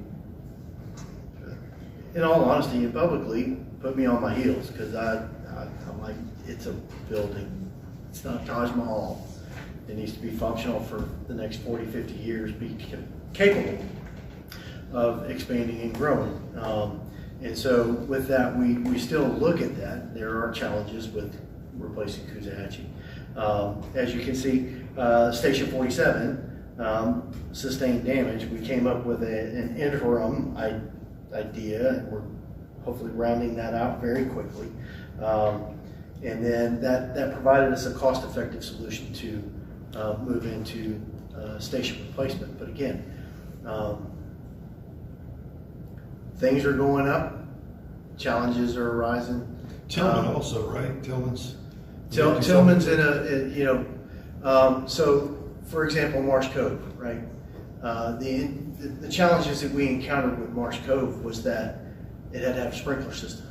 in all honesty and publicly, put me on my heels, because I'm like, it's a building. It's not Taj Mahal. It needs to be functional for the next 40, 50 years, be capable of expanding and growing. And so with that, we still look at that. There are challenges with replacing Kuzahatchee. As you can see, Station 47 sustained damage. We came up with an interim idea, and we're hopefully rounding that out very quickly. And then that provided us a cost-effective solution to move into station replacement. But again, things are going up, challenges are arising. Tillman also, right? Tillman's Tillman's so for example, Marsh Cove, right? The challenges that we encountered with Marsh Cove was that it had to have a sprinkler system.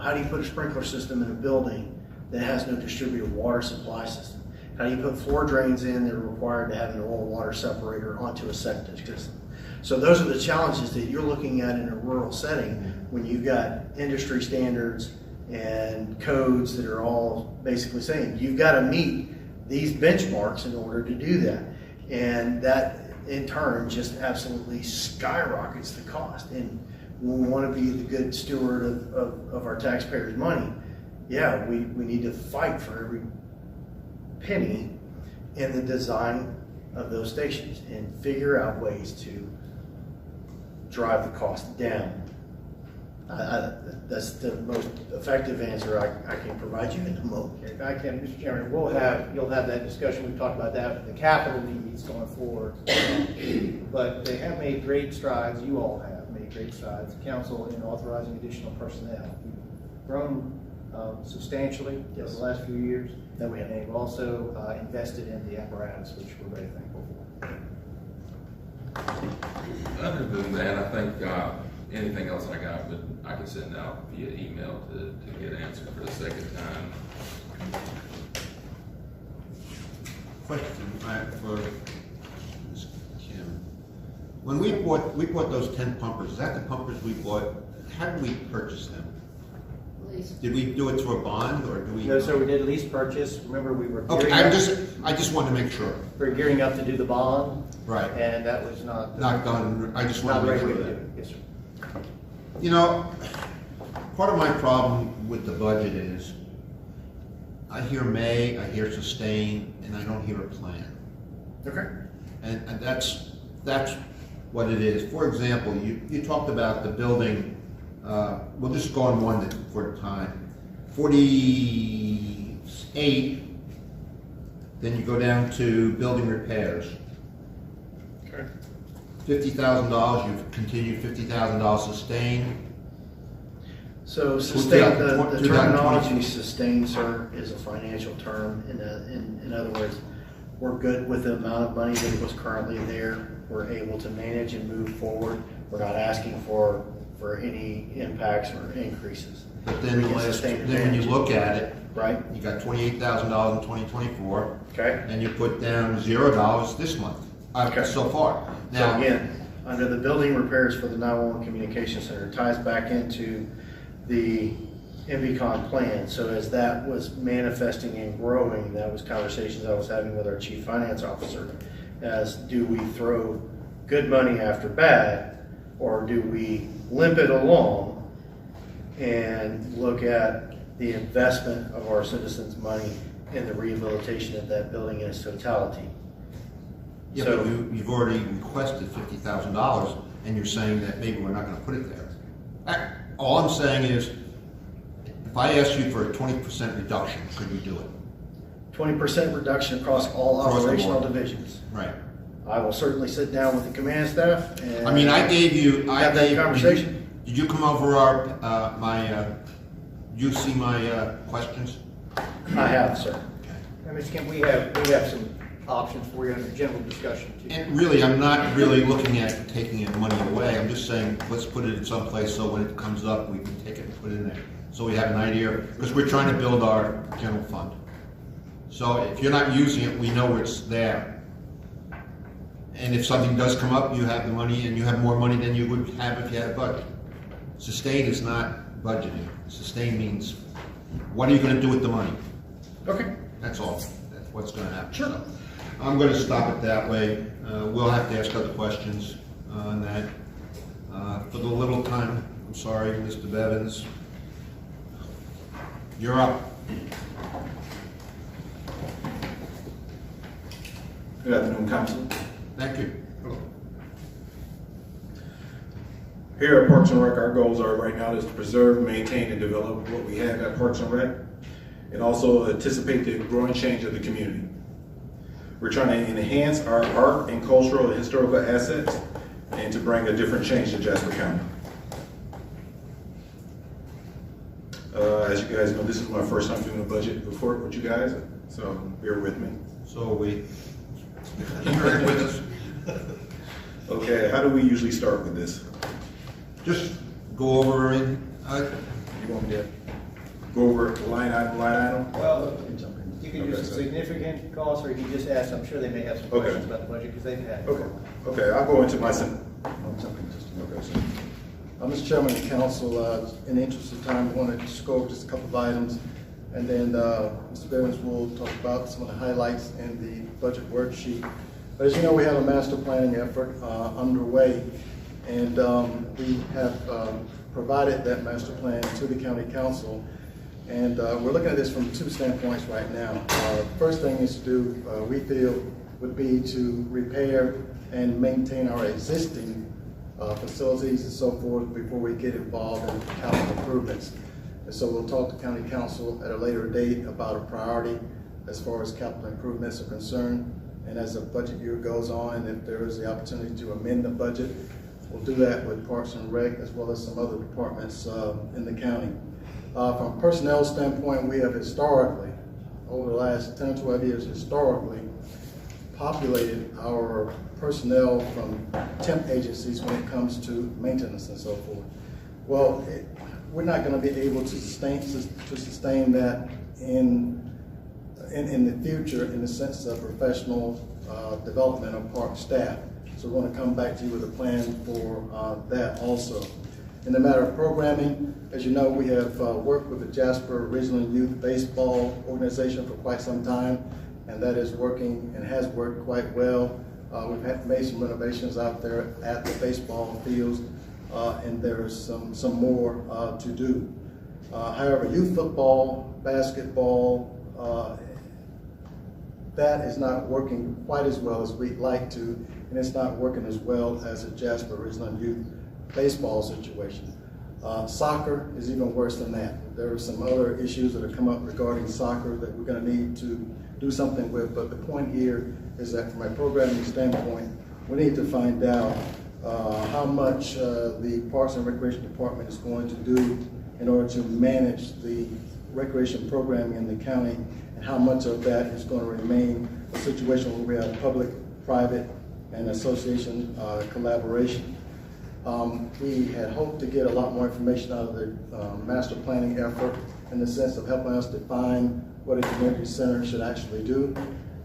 How do you put a sprinkler system in a building that has no distributed water supply system? How do you put floor drains in that are required to have an oil water separator onto a septic system? So those are the challenges that you're looking at in a rural setting when you've got industry standards and codes that are all basically saying you've got to meet these benchmarks in order to do that. And that in turn just absolutely skyrockets the cost. And when we want to be the good steward of our taxpayers' money, yeah, we need to fight for every penny in the design of those stations and figure out ways to drive the cost down. That's the most effective answer I can provide you in the moment. If I can, Mr. Chairman, you'll have that discussion. We've talked about that, the capital needs going forward. But they have made great strides. You all have made great strides. The council in authorizing additional personnel. We've grown substantially over the last few years. That we have. And they've also invested in the apparatus, which we're very thankful for. Other than that, I think anything else I got, but I can send out via email to get answered for the second time. Question for Ms. Kim. When we bought those 10 pumpers, is that the pumpers we bought? How did we purchase them? Lease. Did we do it through a bond, or do we? No, sir, we did a lease purchase. Remember, we were Okay, gearing up, I just wanted to make sure. we were gearing up to do the bond, Right. and that was not Done. I just not wanted the to right make way sure to do of it. that. Yes, sir. You know, part of my problem with the budget is I hear may, I hear sustain, and I don't hear a plan. Okay. And that's what it is. For example, you talked about the building, we'll just go on one for a time. 48, then you go down to building repairs. Okay. $50,000, you've continued $50,000 sustain. So sustain, the 2020. terminology sustain, sir, is a financial term. In other words, we're good with the amount of money that was currently there. We're able to manage and move forward. We're not asking for any impacts or increases. But then We can sustain and when you manage. look at it, Right? you got $28,000 in 2024, Okay. and you put down $0 this month, Okay. so far. So Now, again, under the building repairs for the 911 communication center, it ties back into the MVCON plan. So as that was manifesting and growing, that was conversations I was having with our chief finance officer, as do we throw good money after bad, or do we limp it along and look at the investment of our citizens' money in the rehabilitation of that building in its totality. Yeah, So- but you've already requested $50,000, and you're saying that maybe we're not gonna put it there. All I'm saying is, if I asked you for a 20% reduction, could you do it? 20% reduction across all Across the operational board. divisions. Right. I will certainly sit down with the command staff and. I mean, I gave you, Have that conversation. Did you come over you see my questions? I have, sir. And Mr. Kemp, we have some options for you under general discussion too. And really, I'm not really looking at taking any money away, I'm just saying, let's put it in some place so when it comes up, we can take it and put it in there. So we have an idea, because we're trying to build our general fund. So if you're not using it, we know it's there. And if something does come up, you have the money, and you have more money than you would have if you had a budget. Sustain is not budgeting. Sustain means, what are you gonna do with the money? Okay. That's all. That's what's gonna happen. Sure. So, I'm gonna stop it that way. We'll have to ask other questions on that. For the little time, I'm sorry, Mr. Bevins. You're up. Good afternoon, Council. Thank you. Here at Parks and Rec, our goals are right now is to preserve, maintain, and develop what we have at Parks and Rec, and also anticipate the growing change of the community. We're trying to enhance our art and cultural and historical assets and to bring a different change to Jasper County. As you guys know, this is my first time doing a budget report with you guys, so bear with me. So we, you're in with us. Okay, how do we usually start with this? Just go over it. You want me to go over line item? Well, you can use some significant costs, or you can just ask, I'm sure they may have some Okay. questions about the budget, because they've had. Okay, I'll go into my, I'll jump in just a minute. okay, sir. Mr. Chairman and Council, in the interest of time, I want to just go over just a couple of items, and then Mr. Bivens will talk about some of the highlights in the budget worksheet. But as you know, we have a master planning effort underway, and we have provided that master plan to the County Council, and we're looking at this from two standpoints right now. First thing is to do, we feel, would be to repair and maintain our existing facilities and so forth before we get involved in capital improvements. And so we'll talk to County Council at a later date about a priority as far as capital improvements are concerned. And as the budget year goes on, if there is the opportunity to amend the budget, we'll do that with Parks and Rec as well as some other departments in the county. From a personnel standpoint, we have historically, over the last 10 or 12 years, historically populated our personnel from temp agencies when it comes to maintenance and so forth. Well, we're not going to be able to sustain that in the future in the sense of professional development of park staff. So we're going to come back to you with a plan for that also. In the matter of programming, as you know, we have worked with the Jasper Regional Youth Baseball Organization for quite some time, and that is working and has worked quite well. We've made some renovations out there at the baseball fields, and there's some more to do. However, youth football, basketball, that is not working quite as well as we'd like to, and it's not working as well as the Jasper Regional Youth baseball situation. Soccer is even worse than that. There are some other issues that have come up regarding soccer that we're going to need to do something with, but the point here is that from a programming standpoint, we need to find out how much the Parks and Recreation Department is going to do in order to manage the recreation programming in the county, and how much of that is going to remain a situation where we have public, private, and association collaboration. We had hoped to get a lot more information out of the master planning effort in the sense of helping us define what a community center should actually do.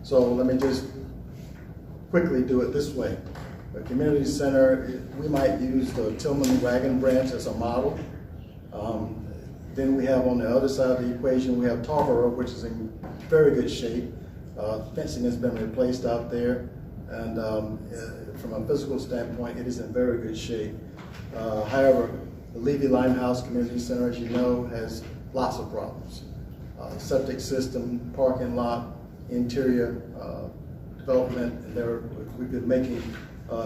So let me just quickly do it this way. A community center, we might use the Tillman Wagon Branch as a model. Then we have on the other side of the equation, we have Tarboro, which is in very good shape. Fencing has been replaced out there, and from a physical standpoint, it is in very good shape. However, the Levy Limehouse Community Center, as you know, has lots of problems. septic system, parking lot, interior development, and we've been making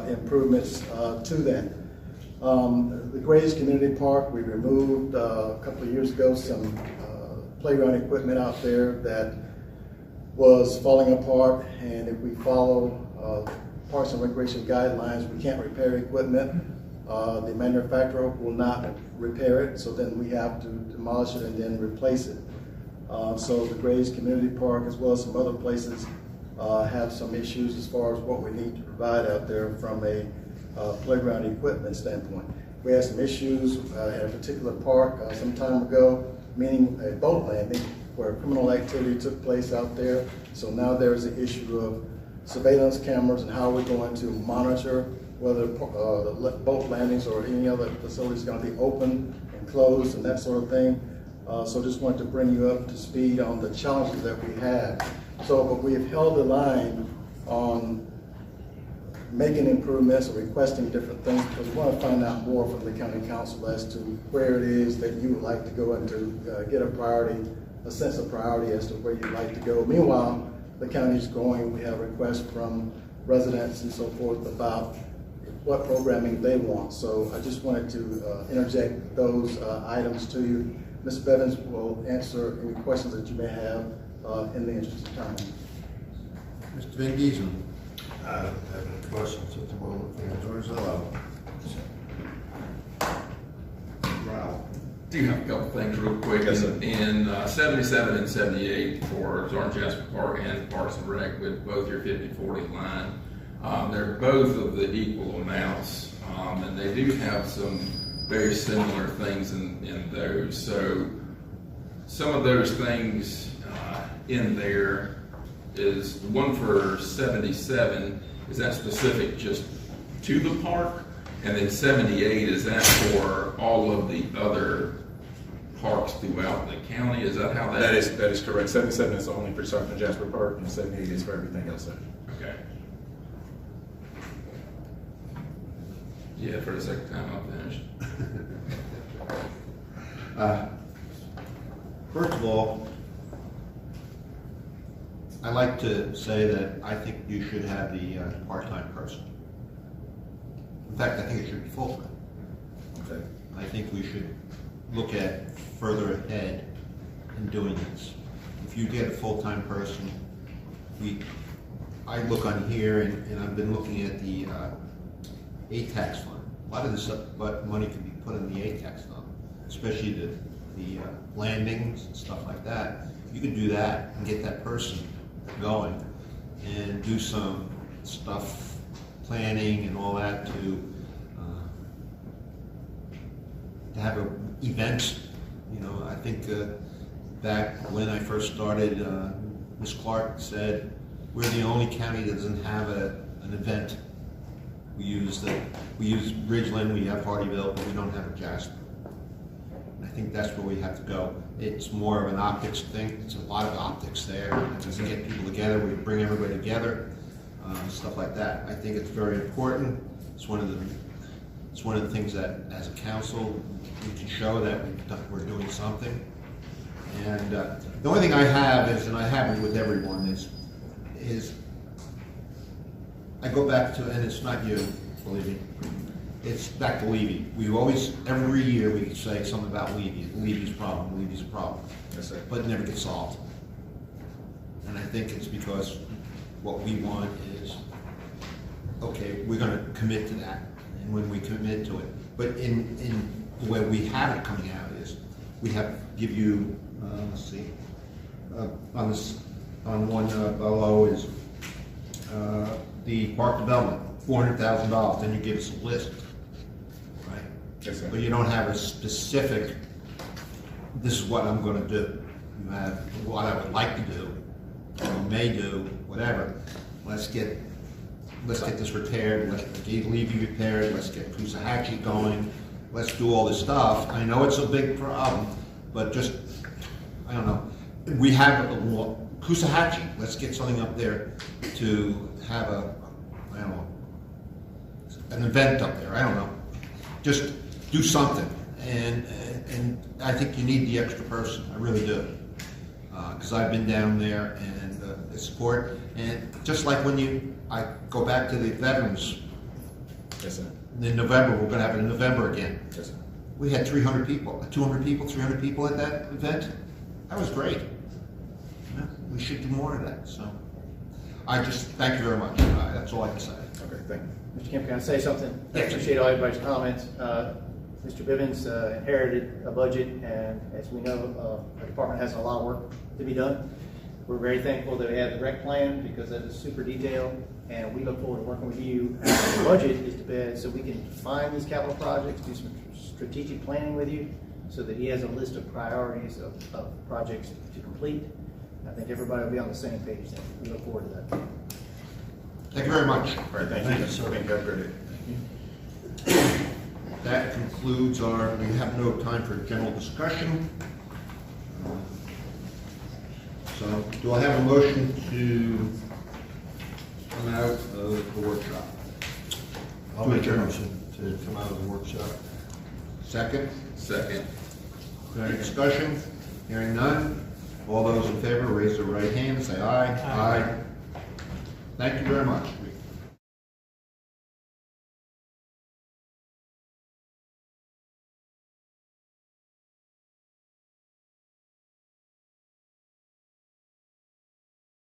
improvements to that. The Grays Community Park, we removed a couple of years ago some playground equipment out there that was falling apart, and if we follow Parks and Recreation guidelines, we can't repair equipment. The manufacturer will not repair it, so then we have to demolish it and then replace it. So the Grays Community Park, as well as some other places, have some issues as far as what we need to provide out there from a playground equipment standpoint. We had some issues at a particular park some time ago, meaning a boat landing where criminal activity took place out there. So now there's an issue of surveillance cameras and how we're going to monitor whether the boat landings or any other facilities are going to be open and closed and that sort of thing. So just wanted to bring you up to speed on the challenges that we have. So, but we have held the line on making improvements or requesting different things because we want to find out more from the county council as to where it is that you would like to go and to get a sense of priority as to where you'd like to go. Meanwhile, the county is growing. We have requests from residents and so forth about what programming they want. So I just wanted to interject those items to you. Ms. Bevins will answer any questions that you may have in the interest of time. Mr. Van Giesen. I don't have any questions at the moment. George Zillow. Ralph. Do have a couple things real quick. Yes, sir. In 77 and 78 for Zorn Jasper Park and Parks and Rec with both your 50-40 line, they're both of the equal amounts, and they do have some very similar things in those. So some of those things in there is one for 77. Is that specific just to the park? And then 78, is that for all of the other parks throughout the county? Is that how That is correct. 77 is only for Zorn Jasper Park, and 78 is for everything else. Okay. Yeah, for the second time I'll finish. First of all, I like to say that I think you should have the part-time person. In fact, I think it should be full-time. Okay. I think we should look at further ahead in doing this. If you get a full-time person, I look on here and I've been looking at the ATAX fund. A lot of this money can be put in the ATAX fund, especially the landings and stuff like that. You can do that and get that person going and do some stuff, planning and all that to have events. You know, I think back when I first started, Ms. Clark said, we're the only county that doesn't have an event. We use Ridgeland, we have Hardyville, but we don't have a Jasper. I think that's where we have to go. It's more of an optics thing. It's a lot of optics there. As we get people together, we bring everybody together, stuff like that. I think it's very important. It's one of the things that, as a council, we can show that we're doing something. And the only thing I have is, and I have it with everyone, is I go back to, and it's not you, believe me, it's back to Levy. We always, every year, we say something about Levy. Levy's a problem, Levy's a problem. Yes, sir. But it never gets solved. And I think it's because what we want is, okay, we're gonna commit to that. And when we commit to it, but in the way we have it coming out is, we have give you, let's see, on one below is the park development, $400,000. Then you give us a list, right? Yes, sir. But you don't have a specific, this is what I'm going to do. You have what I would like to do, or may do, whatever. Let's get this repaired. Let's get Levy repaired. Let's get Coosahatchee going. Let's do all this stuff. I know it's a big problem, but just, I don't know. We have Coosahatchee. Let's get something up there to have I don't know, an event up there. I don't know. Just do something. And I think you need the extra person. I really do. because I've been down there and the support, and just like when I go back to the veterans Yes, sir. in November, we're gonna have it in November again. Yes, sir. We had 300 people, 200 people, 300 people at that event. That was great. Yeah, we should do more of that, so. I just, thank you very much. That's all I can say. Okay, thank you. Mr. Kemp, can I say something? I Yes. appreciate all everybody's comments. Mr. Bivens inherited a budget, and as we know, the department has a lot of work to be done. We're very thankful that we have the rec plan because that is super detailed, and we look forward to working with you. The budget is to bed, so we can define these capital projects, do some strategic planning with you, so that he has a list of priorities of projects to complete. I think everybody will be on the same page then. We look forward to that. Thank you very much. All right, thank you. Thank you. Have a great day. That concludes we have no time for general discussion. So, do I have a motion to come out of the workshop? I'll make a motion to come out of the workshop. Second? Second. Any discussion? Hearing none? All those in favor, raise their right hand and say aye. Aye. Thank you very much.